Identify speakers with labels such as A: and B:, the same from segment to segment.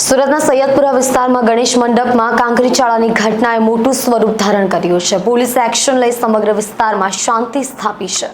A: સુરતના સૈયદપુરા વિસ્તારમાં ગણેશ મંડપમાં કાંકરી ચાળાની ઘટનાએ મોટું સ્વરૂપ ધારણ કર્યું છે। પોલીસે એક્શન લઈ સમગ્ર વિસ્તારમાં શાંતિ સ્થાપી છે।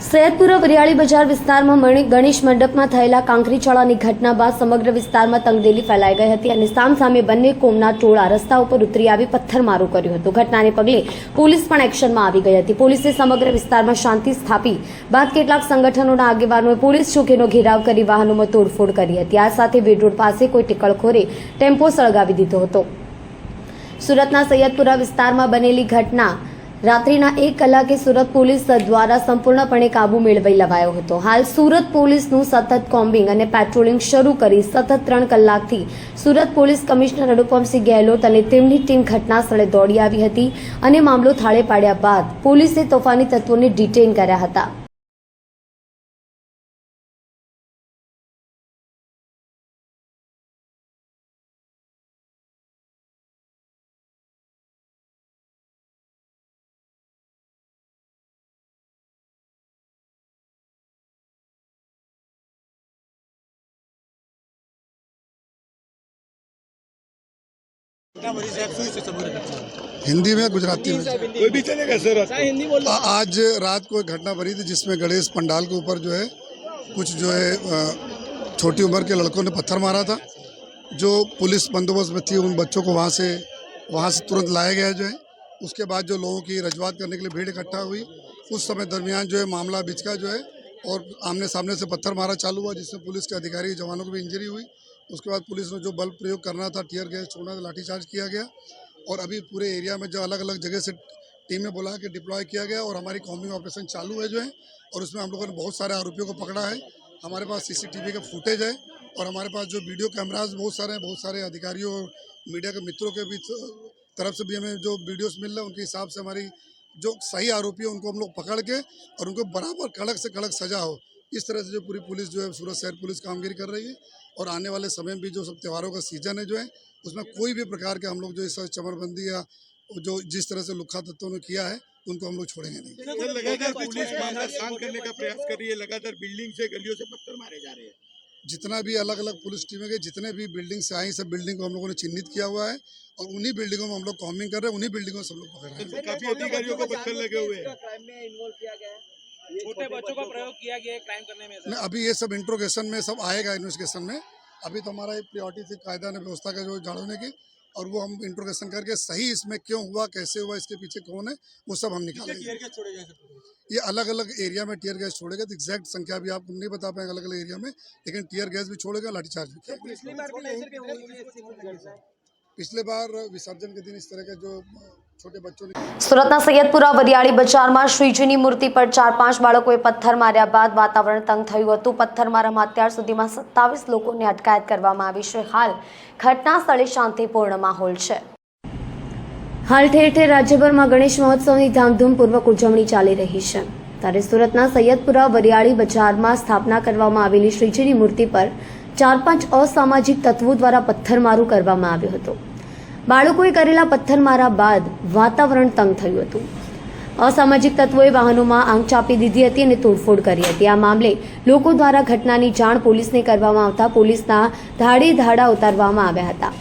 A: સૈયદપુરા વરિયાળી બજાર વિસ્તારમાં ગણેશ મંડપમાં થયેલા કાંકરી ચાળાની ઘટના બાદ સમગ્ર વિસ્તારમાં તંગદિલી ફેલાઈ ગઈ હતી અને સામસામે બંને કોમના ટોળા રસ્તા ઉપર ઉતરી આવી પથ્થરમારો કર્યો હતો। ઘટનાને પગલે પોલીસ પણ એક્શનમાં આવી ગઈ હતી। પોલીસે સમગ્ર વિસ્તારમાં શાંતિ સ્થાપી બાદ કેટલાક સંગઠનોના આગેવાનોએ પોલીસ ચોકીનો ઘેરાવ કરી વાહનોમાં તોડફોડ કરી હતી। આ સાથે બેડ રોડ પાસે કોઈ ટિકલખોરે ટેમ્પો સળગાવી દીધો હતો। સુરતના સૈયદપુરા વિસ્તારમાં બનેલી ઘટના રાત્રિના 1 કલાકે સુરત પોલીસ દ્વારા સંપૂર્ણપણે કાબુ મેળવી લેવાયો હતો। હાલ સુરત પોલીસનું સતત કોમ્બિંગ અને પેટ્રોલિંગ શરૂ કરી સતત 3 કલાકથી સુરત પોલીસ કમિશનર અનુપમસિંહ ગેહલોત અને તેમની ટીમ ઘટના સ્થળે દોડી આવી હતી અને મામલો થાળે પાડ્યા બાદ પોલીસે તોફાની તત્વોને ડિટેઇન કર્યા હતા।
B: हिंदी में गुजराती में कोई भी चलेगा सर। आज रात को एक घटना बनी थी जिसमें गणेश पंडाल के ऊपर जो है कुछ जो है छोटी उम्र के लड़कों ने पत्थर मारा था। जो पुलिस बंदोबस्त में थी उन बच्चों को वहाँ से तुरंत लाया गया जो है। उसके बाद जो लोगों की रजूआत करने के लिए भीड़ इकट्ठा हुई, उस समय दरमियान जो है मामला बिचका जो है और आमने सामने से पत्थर मारा चालू हुआ, जिसमें पुलिस के अधिकारी जवानों को भी इंजरी हुई। उसके बाद पुलिस ने जो बल प्रयोग करना था, टीयर गैस छोड़ना था, लाठीचार्ज किया गया और अभी पूरे एरिया में जो अलग अलग जगह से टीमें बुला के डिप्लॉय किया गया और हमारी कॉम्बिंग ऑपरेशन चालू है जो है। और उसमें हम लोगों ने बहुत सारे आरोपियों को पकड़ा है। हमारे पास सीसीटीवी का फुटेज है और हमारे पास जो वीडियो कैमराज बहुत सारे अधिकारियों और मीडिया के मित्रों के भी तरफ से भी हमें जो वीडियोस मिल रहे हैं उनके हिसाब से हमारी जो सही आरोपी है उनको हम लोग पकड़ के और उनको बराबर कड़क से कड़क सजा हो, इस तरह से जो पूरी पुलिस जो है सूरत शहर पुलिस कामगिरी कर रही है। और आने वाले समय में भी जो सब त्योहारों का सीजन है जो है उसमें कोई भी प्रकार के हम लोग जो इस चमरबंदी या जो जिस तरह से लुख्खा तत्वों ने किया है उनको हम लोग छोड़ेंगे नहीं।
C: लगातार पुलिस मामला शांत करने का प्रयास कर रही है, लगातार बिल्डिंग से गलियों से पत्थर मारे जा रहे हैं।
B: जितना भी अलग अलग पुलिस टीमें के जितने भी बिल्डिंग से आई सब बिल्डिंग को हम लोगों ने चिन्हित किया हुआ है और उन्हीं बिल्डिंगों में हम लोग कॉम्बिंग कर रहे हैं, उन्हीं बिल्डिंगों में सब लोग पकड़ रहे हैं।
C: काफी अधिकारियों को पत्थर लगे हुए हैं।
D: छोटे बच्चों का प्रयोग किया गया है क्राइम करने में।
B: नहीं, अभी ये सब इंट्रोगेशन में सब आएगा इन्वेस्टिगेशन में। अभी तो हमारा एक प्रायोरिटी थी कायदा ने व्यवस्था का जो झाड़ने की और वो हम इंट्रोगेशन करके सही इसमें क्यों हुआ, कैसे हुआ, इसके पीछे कौन है, वो सब हम निकालेंगे। ये अलग अलग एरिया में टीयर गैस छोड़ेगा, तो एग्जैक्ट संख्या भी आपको नहीं बता पाएंगे अलग अलग एरिया में, लेकिन टीयर गैस भी छोड़ेगा, लाठीचार्ज भी करेगा। पिछले बार विसर्जन के दिन इस तरह के जो छोटे बच्चों ने
A: સુરતના સૈયદપુરા વરિયાળી બજારમાં શ્રીજીની મૂર્તિ પર 4-5 બાળકોએ પથ્થર માર્યા બાદ વાતાવરણ તંગ થયું હતું। પથ્થરમારામાં અત્યાર સુધીમાં 27 લોકોને અટકાયત કરવામાં આવી છે। હાલ ઘટના સ્થળે શાંતિપૂર્ણ માહોલ છે। હાલ ઠેર ઠેર રાજ્યભરમાં ગણેશ મહોત્સવની ધામધૂમપૂર્વક ઉજવણી ચાલી રહી છે। ત્યારે સુરતના સૈયદપુરા વરિયાળી બજારમાં સ્થાપના કરવામાં આવેલી શ્રીજીની મૂર્તિ પર 4-5 અસામાજિક તત્વો દ્વારા પથ્થરમારો કરવામાં આવ્યો હતો। બાળકોએ કરેલા પથ્થરમારા બાદ વાતાવરણ તંગ થયું હતું। અસામાજિક તત્વોએ વાહનોમાં આંખ ચાપી દીધી હતી અને તોડફોડ કરી હતી। આ મામલે લોકો દ્વારા ઘટનાની જાણ પોલીસને કરવામાં આવતા પોલીસના ધાડે ધાડા ઉતારવામાં આવ્યા હતા।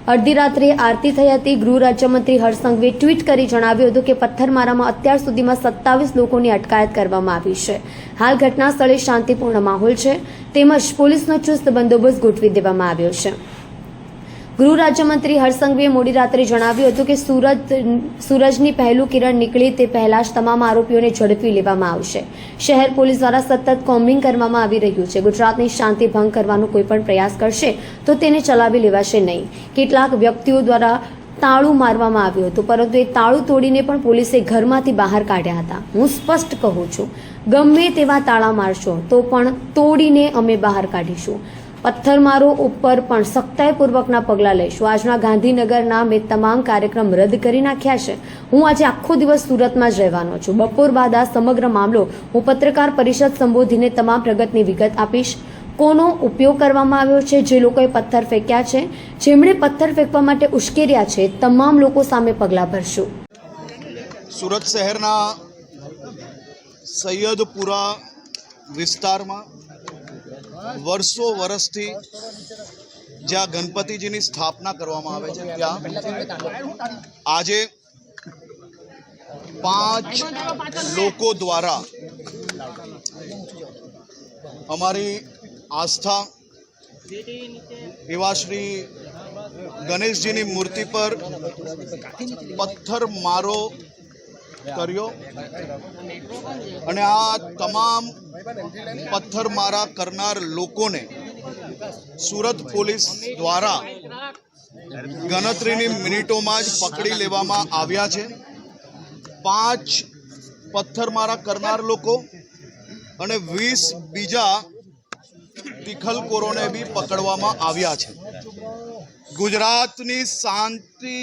A: અડધી રાત્રે આરતી થઈ હતી। ગૃહ રાજ્યમંત્રી હર્ષ સંઘવીએ ટ્વીટ કરી જણાવ્યું હતું કે પથ્થરમારામાં અત્યાર સુધીમાં 27 લોકોની અટકાયત કરવામાં આવી છે। હાલ ઘટના સ્થળે શાંતિપૂર્ણ માહોલ છે તેમજ પોલીસનો ચુસ્ત બંદોબસ્ત ગોઠવી દેવામાં આવ્યો છે। ગૃહ રાજ્યમંત્રી હર્ષ સંઘવીએ મોડી રાત્રે જણાવ્યું હતું કે સૂરજની પહેલું કિરણ નીકળે તે પહેલા જ તમામ આરોપીઓને ઝડપી લેવામાં આવશે। શહેર પોલીસ દ્વારા સતત કોમ્બિંગ કરવામાં આવી રહ્યું છે। ગુજરાતની શાંતિ ભંગ કરવાનો કોઈ પણ પ્રયાસ કરશે તો તેને ચલાવી લેવાશે નહીં। કેટલાક વ્યક્તિઓ દ્વારા તાળું મારવામાં આવ્યું હતું પરંતુ એ તાળું તોડીને પણ પોલીસે ઘરમાંથી બહાર કાઢ્યા હતા। હું સ્પષ્ટ કહું છું, ગમે તેવા તાળા મારશો તો પણ તોડીને અમે બહાર કાઢીશું। પથ્થરમારો ઉપર પણ સખ્તાઈપૂર્વકના પગલાં લઈશું। આજના ગાંધીનગરના મેં તમામ કાર્યક્રમ રદ કરી નાખ્યા છે। હું આજે આખો દિવસ સુરતમાં જ રહેવાનો છું। બપોર બાદ આ સમગ્ર મામલો હું પત્રકાર પરિષદ સંબોધીને તમામ પ્રગતિની વિગત આપીશ। કોનો ઉપયોગ કરવામાં આવ્યો છે, જે લોકોએ પથ્થર ફેંક્યા છે, જેમણે પથ્થર ફેંકવા માટે ઉશ્કેર્યા છે, તમામ લોકો સામે પગલાં ભરશું।
E: સુરત શહેરના સૈયદપુરા વિસ્તારમાં વર્ષો વર્ષથી જ્યાં ગણપતિજીની સ્થાપના કરવામાં આવે છે ત્યાં આજે 5 લોકો દ્વારા અમારી આસ્થા એવા શ્રી ગણેશજીની મૂર્તિ પર પથ્થર મારો કર્યો અને આ તમામ પથ્થરમારા કરનાર લોકોને સુરત પોલીસ દ્વારા ગણતરીની મિનિટોમાં જ પકડી લેવામાં આવ્યા છે. 5 પથ્થરમારા કરનાર લોકો અને 20 બીજા તિખલખોરોને બી પકડવામાં આવ્યા છે. ગુજરાતની શાંતિ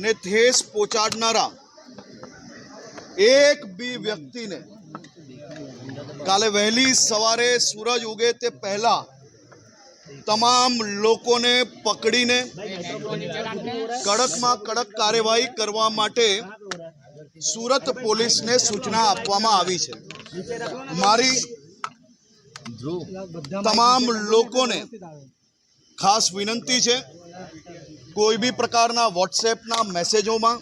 E: ને ઠેસ પહોંચાડનારા એક બી વ્યક્તિને કાલે વહેલી સવારે સૂરજ ઉગે તે પહેલા તમામ લોકોને પકડીને કડકમાં કડક કાર્યવાહી કરવા માટે સુરત પોલીસને સૂચના આપવામાં આવી છે. મારી તમામ લોકોને ખાસ વિનંતી છે, કોઈ બી પ્રકારના વોટ્સએપના મેસેજોમાં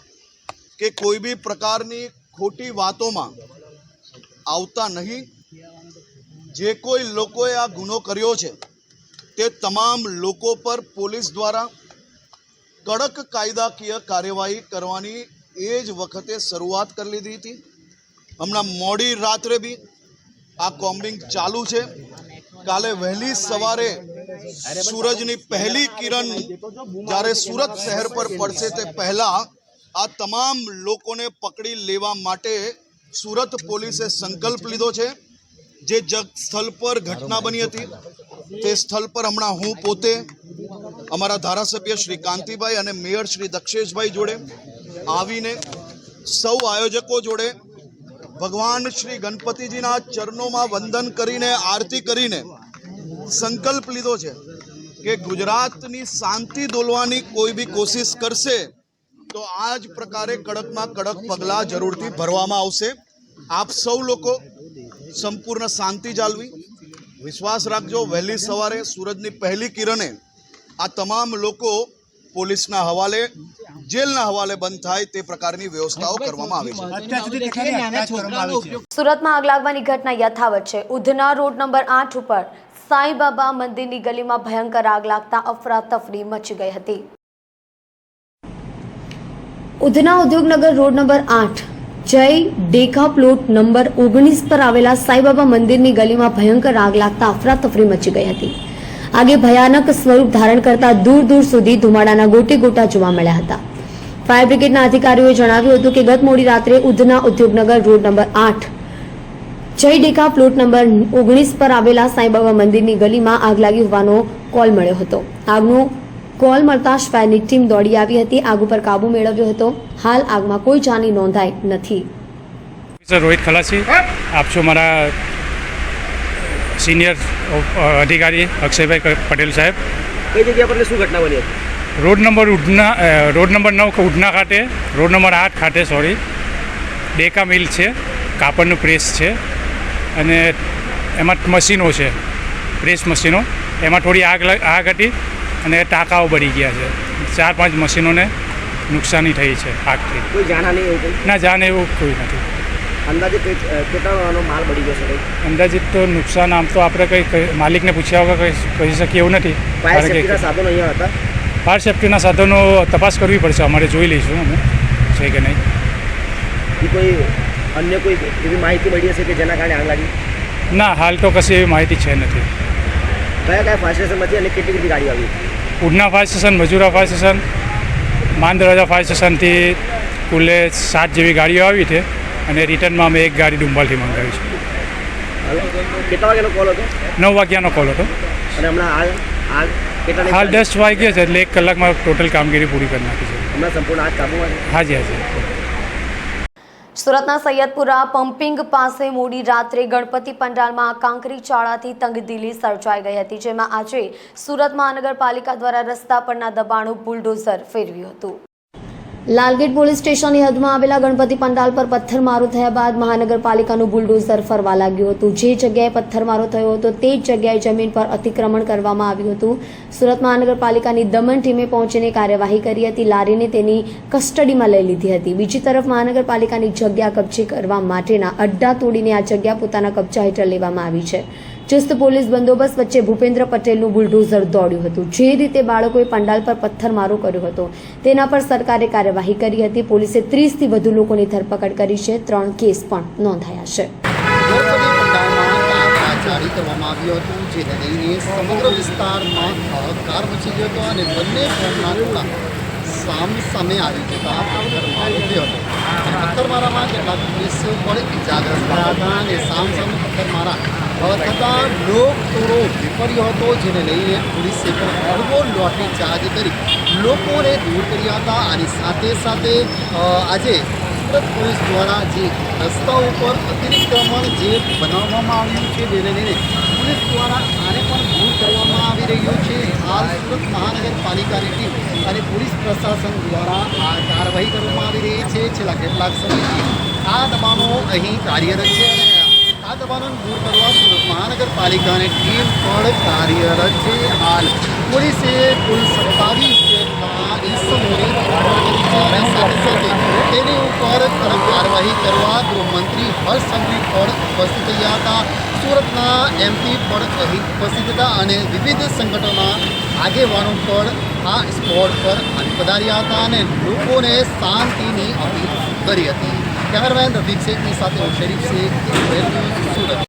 E: કે કોઈ બી પ્રકારની ખોટી વાતોમાં આવતા નહીં. જે કોઈ લોકોએ આ ગુનો કર્યો છે તે તમામ લોકો પર પોલીસ દ્વારા કડક કાયદાકીય કાર્યવાહી કરવાની એ જ વખતે શરૂઆત કરી લીધી હતી. હમણાં મોડી રાત્રે બી આ કોમ્બિંગ ચાલુ છે. કાલે વહેલી સવારે સૂરજની પહેલી કિરણ જ્યારે સુરત શહેર પર પડશે તે પહેલા આ તમામ લોકોને પકડી લેવા માટે સુરત પોલીસે સંકલ્પ લીધો છે. જે સ્થળ પર ઘટના બની હતી તે સ્થળ પર હમણાં હું પોતે અમારા ધારાસભ્ય શ્રી કાંતિભાઈ અને મેયર શ્રી દક્ષેશભાઈ જોડે આવીને સૌ આયોજકો જોડે ભગવાન શ્રી ગણપતિજીના ચરણોમાં વંદન કરીને આરતી કરીને સંકલ્પ લીધો છે કે ગુજરાતની શાંતિ દોલવાની કોઈ બી કોશિશ કરશે તો આ જ પ્રકારે કડકમાં કડક પગલાં જરૂરથી ભરવામાં આવશે. આપ સૌ લોકો સંપૂર્ણ શાંતિ જાળવી વિશ્વાસ રાખજો. વહેલી સવારે સૂરજની પહેલી કિરણે આ તમામ લોકો પોલીસના હવાલે જેલના હવાલે બંધ થાય તે પ્રકારની વ્યવસ્થાઓ કરવામાં આવી છે.
A: સુરતમાં આગ લાગવાની ઘટના યથાવત છે. ઉધના રોડ નંબર 8 ઉપર સાંઈબાબા મંદિરની ગલીમાં ભયંકર આગ લાગતા અફરાતફરી મચી ગઈ હતી. ઉધના ઉદ્યોગનગર રોડ નંબર 8 જય ડેકા પ્લોટ નંબર 19 પર આવેલા સાંઈબાબા મંદિરની ગલીમાં ભયંકર આગ લાગતા અફરાતફરી મચી ગઈ હતી. આગે ભયાનક સ્વરૂપ ધારણ કરતા દૂર દૂર સુધી ધુમાડાના ગોટે ગોટા જોવા મળ્યા હતા. ફાયર બ્રિગેડના અધિકારીઓએ જણાવ્યું હતું કે ગત મોડી રાત્રે ઉધના ઉદ્યોગનગર રોડ નંબર 8 જય ડેકા પ્લોટ નંબર 19 પર આવેલા સાંઈબાબા મંદિરની ગલીમાં આગ લાગી હોવાનો કોલ મળ્યો હતો. આગનો કોલ મળતા જ ફાયરની ટીમ દોડી આવી હતી. આગ ઉપર કાબુ મેળવ્યો હતો. હાલ આગમાં કોઈ જાની નોંધાઈ નથી.
F: સર રોહિત ખલાસી, આપ છો મારા સિનિયર અધિકારી અક્ષયભાઈ પટેલ સાહેબ.
G: કઈ જગ્યા પર શું ઘટના બની હતી?
F: રોડ નંબર 9 ઉધના ખાતે, રોડ નંબર 8 ખાતે ડેકા મિલ છે, કાપડનું પ્રેસ છે અને એમાં મશીનો છે, પ્રેસ મશીનો. એમાં થોડી આગ હતી અને ટાંકાઓ બળી ગયા છે. 4-5 મશીનોને નુકસાની થઈ છે આગથી.
G: કોઈ જાનહાનિ એવું કંઈ?
F: ના, જાન એવું કોઈ નથી.
G: અંદાજે કેટલાનો માલ બળી ગયો છે?
F: અંદાજિત તો નુકસાન આમ તો આપણે કંઈ માલિકને પૂછ્યા વગર કહી શકીએ એવું નથી.
G: ફાયર સેફ્ટીના સાધનો અહીંયા હતા?
F: ફાયર સેફ્ટીના સાધનો તપાસ કરવી પડશે, અમારે જોઈ લઈશું અમે છે કે નહીં.
G: કોઈ અન્ય કોઈ એવી માહિતી મળી હશે કે જેના કારણે આગ લાગી?
F: ના, હાલ તો કશી એવી માહિતી છે નથી.
G: કયા કયા ફાયર સ્ટેશનમાંથી અને કેટલી કેટલી ગાડીઓ આવી?
F: Udhna fire station, Majura fire station, Mandarwaja fire સ્ટેશનથી કુલે 7 જેવી ગાડીઓ આવી છે અને રિટર્નમાં અમે 1 ગાડી ડુંબાલથી મંગાવી છે.
G: કેટલા વાગ્યાનો કોલ હતો?
F: 9 વાગ્યાનો કોલ હતો
G: અને હમણાં આગ કેટલા?
F: હાલ 10 વાગ્યા છે એટલે 1 કલાકમાં ટોટલ કામગીરી પૂરી કરી નાખી છે.
G: હમણાં સંપૂર્ણ આગ કાબૂમાં છે?
F: હાજી.
A: સુરતના સૈયદપુરા પમ્પિંગ પાસે મોડી રાત્રે ગણપતિ પંડાલમાં કાંકરી ચાળાથી તંગદિલી સર્જાઈ ગઈ હતી, જેમાં આજે સુરત મહાનગરપાલિકા દ્વારા રસ્તા પરના દબાણો બુલડોઝર ફેરવ્યું હતું. લાલગેટ પોલીસ સ્ટેશનની હદમાં આવેલા ગણપતિ પંડાલ પર પથ્થરમારો થયા બાદ મહાનગરપાલિકાનું બુલડોઝર ફરવા લાગ્યું હતું. જે જગ્યાએ પથ્થરમારો થયો હતો તે જ જગ્યાએ જમીન પર અતિક્રમણ કરવામાં આવ્યું હતું. સુરત મહાનગરપાલિકાની દમન ટીમે પહોંચીને કાર્યવાહી કરી હતી. લારીને તેની કસ્ટડીમાં લઈ લીધી હતી. બીજી તરફ મહાનગરપાલિકાની જગ્યા કબજે કરવા માટેના અડ્ડા તોડીને આ જગ્યા પોતાના કબજા હેઠળ લેવામાં આવી છે. ચુસ્ત પોલીસ બંદોબસ્ત વચ્ચે ભૂપેન્દ્ર પટેલનું બુલડોઝર દોડ્યું હતું. જે રીતે બાળકોએ પંડાલ પર પથ્થરમારો કર્યો હતો તેના પર સરકારે કાર્યવાહી કરી હતી. પોલીસે 30થી વધુ લોકોની ધરપકડ કરી છે. 3 કેસ પણ નોંધાયા છે.
H: ગણપતિ પંડાલમાં જારી કરવામાં આવ્યું હતું, જેને લઈને સમગ્ર વિસ્તારમાં હાહાકાર મચી ગયો હતો અને બંને ફોર્મના ટોળા સામે આવી જતા પથ્થરમારો થયો હતો. પથ્થરમારામાં કેટલાક પોલીસો પણ ઇજાગ્રસ્ત થયા હતા અને સામે પથ્થરમારા થતાં લોકટોળો વિફર્યો હતો, જેને લઈને પોલીસે પણ હળવો લાઠી ચાર્જ કરી લોકોને દૂર કર્યા હતા. આની સાથે સાથે આજે સુરત પોલીસ દ્વારા જે રસ્તા ઉપર અતિક્રમણ જે બનાવવામાં આવ્યું છે તેને લઈને પોલીસ દ્વારા આને પણ દૂર કરવામાં આવી રહ્યું છે. હાલ સુરત મહાનગરપાલિકાની ટીમ અને પોલીસ પ્રશાસન દ્વારા આ કાર્યવાહી કરવામાં આવી રહી છે. છેલ્લા કેટલાક સમયથી આ દબાણો અહીં કાર્યરત છે અને આ દબાણો દૂર કરવા સુરત મહાનગરપાલિકાની ટીમ પણ કાર્યરત છે. હાલ પોલીસે કુલ 27 જેટલા ઇસમોની ધરપકડ કરી છે અને સાથે સાથે તેની ઉપર કડક કાર્યવાહી કરવા ગૃહમંત્રી હર્ષ સંઘવી પણ ઉપસ્થિત રહ્યા હતા. સુરતના એમપી પણ અહીં ઉપસ્થિત હતા અને વિવિધ સંગઠનોના આગેવાનો પણ આ સ્પોટ પર પધાર્યા હતા અને લોકોને શાંતિની અપીલ કરી હતી. કેમેરામેન રફીક શેખની સાથે હું શરીફ શેખ, સુરત.